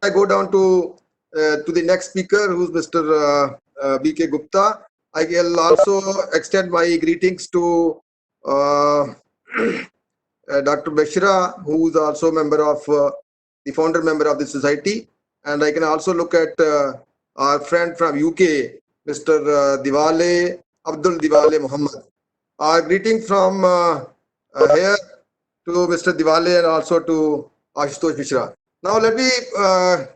I go down to the next speaker, who's Mr. B.K. Gupta, I will also extend my greetings to Dr. Beshra, who is also a member of the founder member of the society, and I can also look at our friend from UK, Mr. Diwale Abdul Diwale Muhammad. Our greeting from here to Mr. Diwale and also to Ashutosh Mishra. Now let me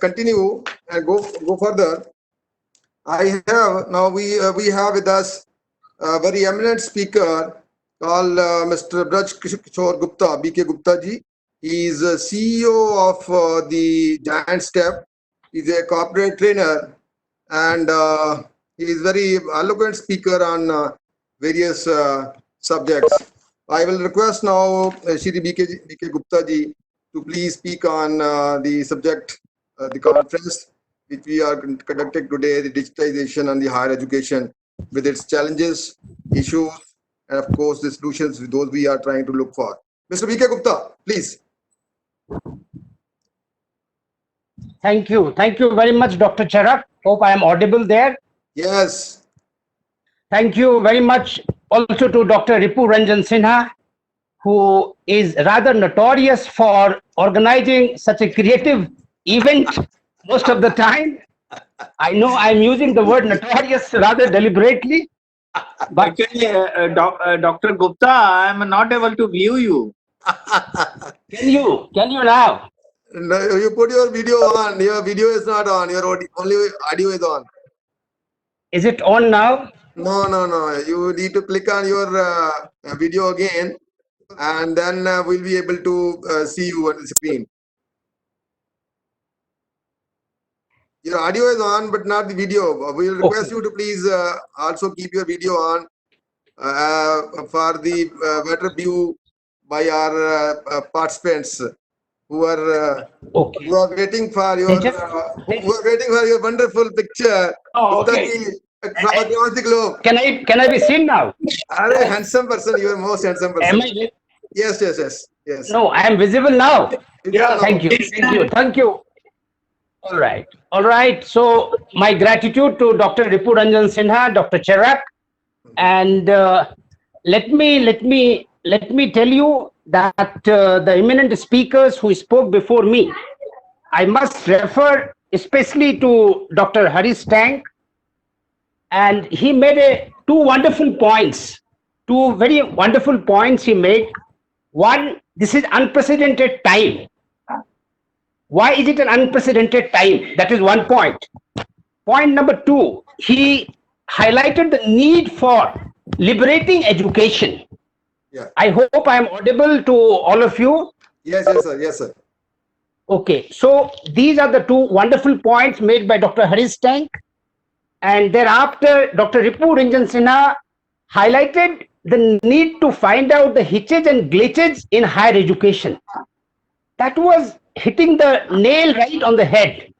continue and go further. I have now we have with us a very eminent speaker called Mr. Braj Kishore Gupta, BK Gupta ji. He is CEO of the Giant Step. He's a corporate trainer, and he is very eloquent speaker on various subjects. I will request now Shri BK Gupta ji to please speak on the subject, the conference which we are conducting today, the digitization and the higher education, with its challenges, issues, and of course the solutions with those we are trying to look for. Mr. BK Gupta, please. Thank you. Thank you very much, Dr. Charak. Hope I am audible there. Yes. Thank you very much also to Dr. Ripu Ranjan Sinha, who is rather notorious for organizing such a creative event most of the time. I know I'm using the word notorious rather deliberately. But actually, Dr. Gupta, I'm not able to view you. Can you now? No, you put your video on. Your video is not on. Your only audio is on. Is it on now? No. You need to click on your video again, and then we'll be able to see you on the screen. Your audio is on, but not the video. We'll request you to please also keep your video on for the better view by our participants who are waiting for your wonderful picture. Oh, okay. Across the globe. Can I be seen now? Are a handsome person. You are most handsome person. Am I? Yes. No, I am visible now. Yeah. Thank you. All right. So my gratitude to Dr. Ripu Ranjan Sinha, Dr. Charak, and let me tell you that the eminent speakers who spoke before me, I must refer especially to Dr. Harish Tank, and he made two very wonderful points he made. One, this is unprecedented time. Why is it an unprecedented time? That is one point. Point number two, he highlighted the need for liberating education. Yeah. I hope I am audible to all of you. Yes, sir. Okay, so these are the two wonderful points made by Dr. Harish Tank, and thereafter Dr. Ripu Ranjan Sinha highlighted the need to find out the hitches and glitches in higher education. That was hitting the nail right on the head.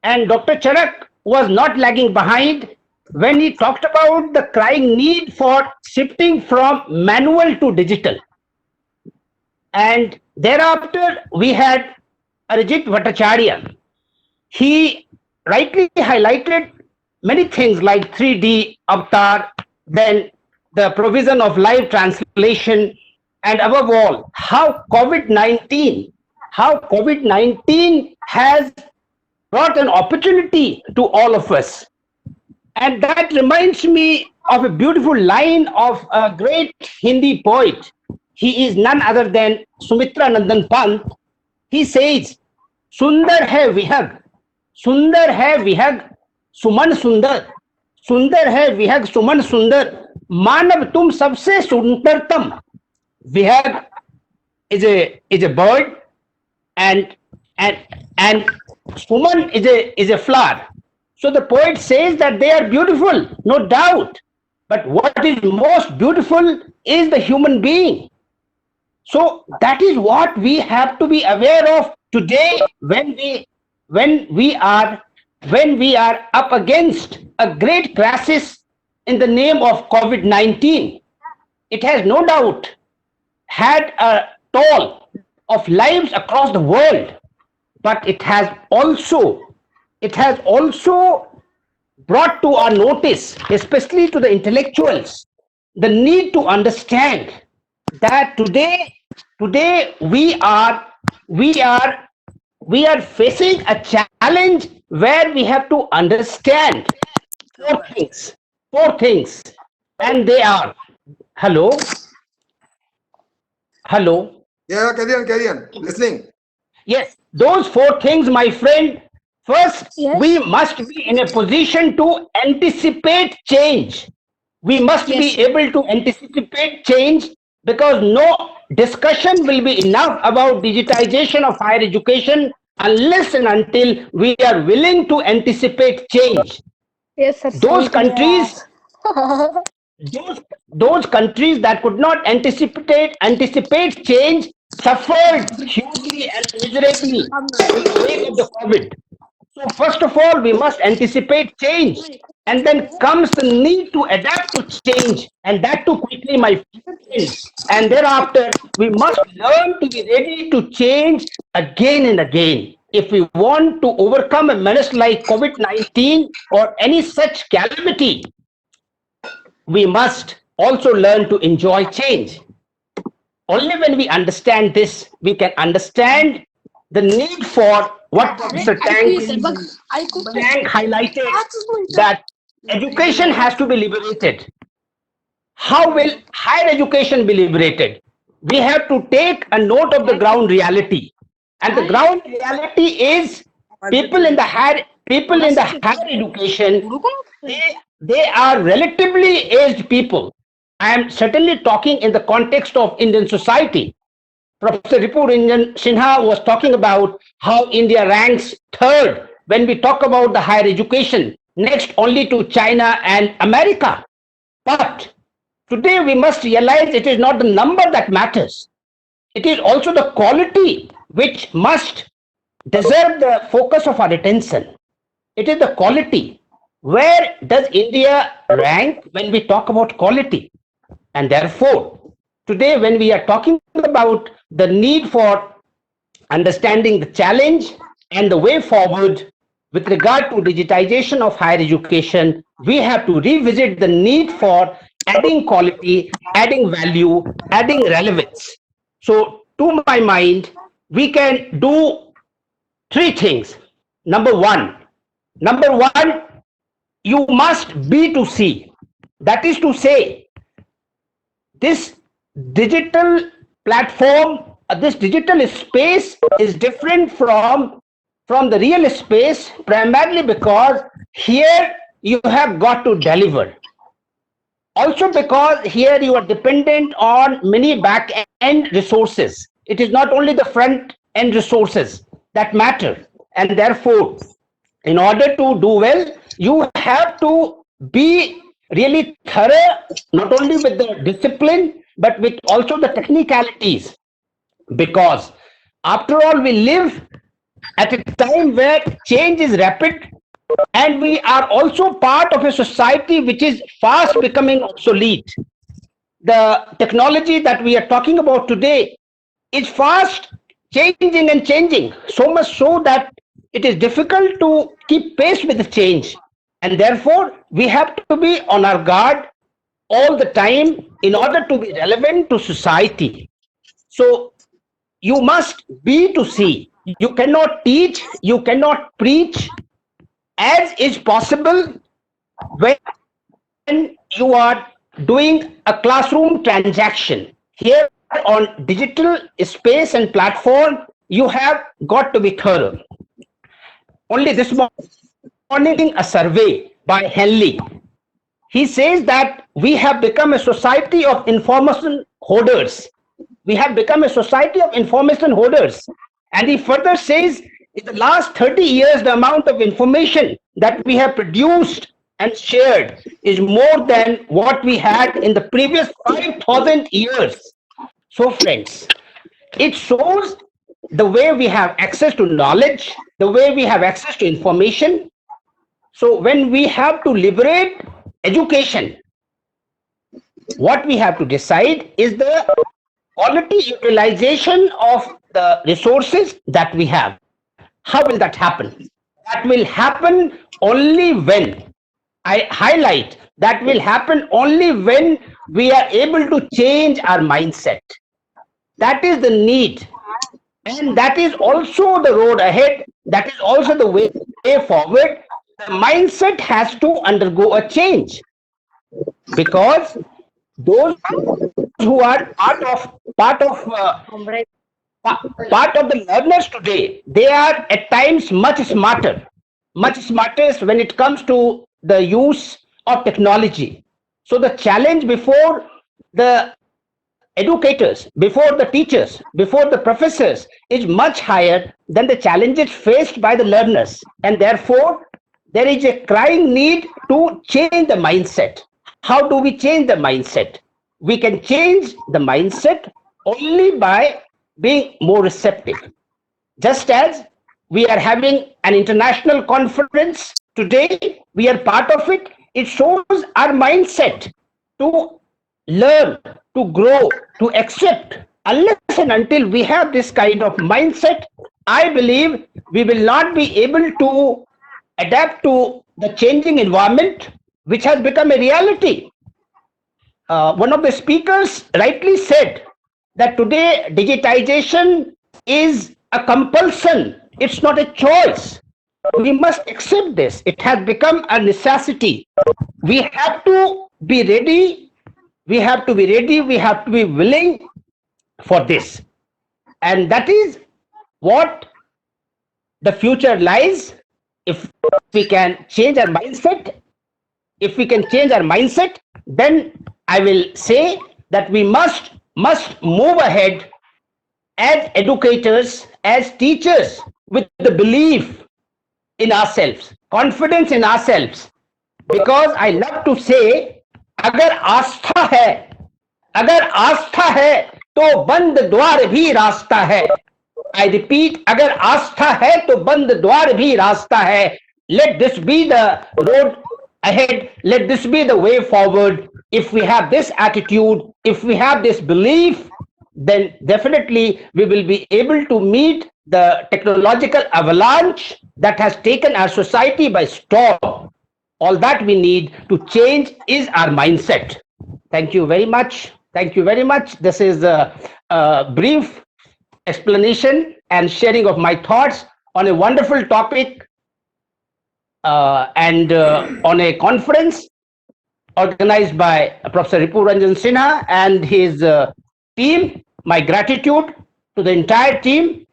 And Dr. Charak was not lagging behind when he talked about the crying need for shifting from manual to digital. And thereafter, we had Arijit Bhattacharya. He rightly highlighted many things like 3D avatar, then the provision of live translation, and above all, how COVID-19 has brought an opportunity to all of us. And that reminds me of a beautiful line of a great Hindi poet. He is none other than Sumitra Nandan Pant. He says, Sundar hai vihag, suman sundar, sundar hai vihag, suman sundar, manav tum sabse sundartam. Vihag is a bird, and Suman is a flower. So the poet says that they are beautiful, no doubt. But what is most beautiful is the human being. So that is what we have to be aware of today when we are up against a great crisis in the name of COVID-19. It has no doubt had a toll of lives across the world. but it has also brought to our notice, especially to the intellectuals, the need to understand that today we are facing a challenge where we have to understand four things, and they are, hello. Yeah, carry on. Listening. Yes, those four things, my friend. First, Yes. we must be in a position to anticipate change. We must Yes, be sir. able to anticipate change, because no discussion will be enough about digitization of higher education unless and until we are willing to anticipate change. Yes, sir. Those Same to me. countries those countries that could not anticipate change suffered hugely and miserably in the wake of the COVID. So first of all, we must anticipate change, and then comes the need to adapt to change, and that too quickly, my friends. And thereafter, we must learn to be ready to change again and again. If we want to overcome a menace like COVID-19 or any such calamity, we must also learn to enjoy change. Only when we understand this, we can understand the need for what Professor Tank highlighted, that education has to be liberated. How will higher education be liberated? We have to take a note of the ground reality. And the ground reality is people in the higher education, they are relatively aged people. I am certainly talking in the context of Indian society. Professor Ripu Ranjan Sinha was talking about how India ranks third when we talk about the higher education, next only to China and America. But today we must realize it is not the number that matters. It is also the quality which must deserve the focus of our attention. It is the quality. Where does India rank when we talk about quality? And therefore, today when we are talking about the need for understanding the challenge and the way forward with regard to digitization of higher education, we have to revisit the need for adding quality, adding value, adding relevance. So, to my mind, we can do three things. Number one, you must be to see. That is to say, this digital platform, this digital space is different from the real space, primarily because here you have got to deliver. Also because here you are dependent on many back end resources. It is not only the front end resources that matter. And therefore, in order to do well, you have to be really thorough, not only with the discipline, but with also the technicalities. Because after all, we live at a time where change is rapid, and we are also part of a society which is fast becoming obsolete. The technology that we are talking about today is fast changing and changing, so much so that it is difficult to keep pace with the change. And therefore, we have to be on our guard all the time in order to be relevant to society. So, you must be to see. You cannot teach, you cannot preach as is possible when you are doing a classroom transaction. Here on digital space and platform, you have got to be thorough. Only this morning, a survey by Henley, he says that we have become a society of information hoarders. We have become a society of information hoarders. And he further says, in the last 30 years, the amount of information that we have produced and shared is more than what we had in the previous 5,000 years. So, friends, it shows the way we have access to knowledge, the way we have access to information. So, when we have to liberate education, what we have to decide is the quality utilization of the resources that we have. How will that happen? That will happen only when, I highlight, that will happen only when we are able to change our mindset. That is the need. And that is also the road ahead. That is also the way forward. The mindset has to undergo a change, because those who are part of the learners today, they are at times much smarter when it comes to the use of technology. So the challenge before the educators, before the teachers, before the professors is much higher than the challenges faced by the learners. And therefore, there is a crying need to change the mindset. How do we change the mindset? We can change the mindset only by being more receptive. Just as we are having an international conference today, we are part of it. It shows our mindset to learn, to grow, to accept. Unless and until we have this kind of mindset, I believe we will not be able to adapt to the changing environment which has become a reality. One of the speakers rightly said that today digitization is a compulsion, it's not a choice. We must accept this. It has become a necessity. We have to be ready, we have to be ready, we have to be willing for this. And that is what the future lies. If we can change our mindset, if we can change our mindset, then I will say that we must move ahead as educators, as teachers, with the belief in ourselves, confidence in ourselves. Because I love to say, अगर आस्था है तो बंद द्वार भी रास्ता है. I repeat, अगर आस्था है तो बंद द्वार भी रास्ता है. Let this be the road ahead. Let this be the way forward. If we have this attitude, if we have this belief, then definitely we will be able to meet the technological avalanche that has taken our society by storm. All that we need to change is our mindset. Thank you very much. Thank you very much. This is a brief explanation and sharing of my thoughts on a wonderful topic and on a conference organized by Professor Ripu Ranjan Sinha and his team. My gratitude to the entire team,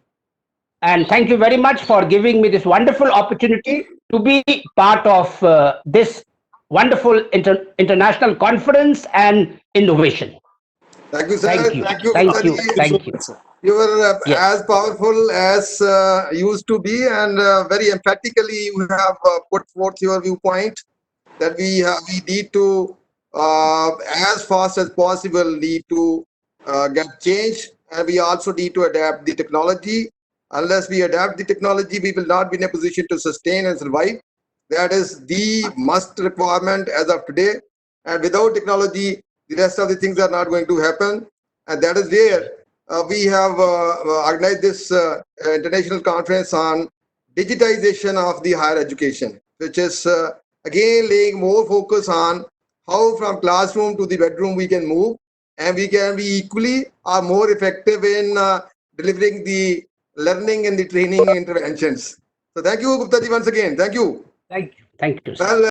and thank you very much for giving me this wonderful opportunity to be part of this wonderful international conference and innovation. Thank you, sir. Thank you. Thank you. Thank you. Gupta ji. Thank you. You were Yes. as powerful as used to be, and very emphatically you have put forth your viewpoint that we need to, as fast as possible, need to get change, and we also need to adapt the technology. Unless we adapt the technology, we will not be in a position to sustain and survive. That is the must requirement as of today. And without technology, the rest of the things are not going to happen. And that is where we have organized this international conference on digitization of the higher education, which is again laying more focus on how from classroom to the bedroom we can move, and we can be equally or more effective in delivering the learning and the training interventions. So thank you, Gupta ji, once again. Thank you. Thank you. Thank you, sir. Well,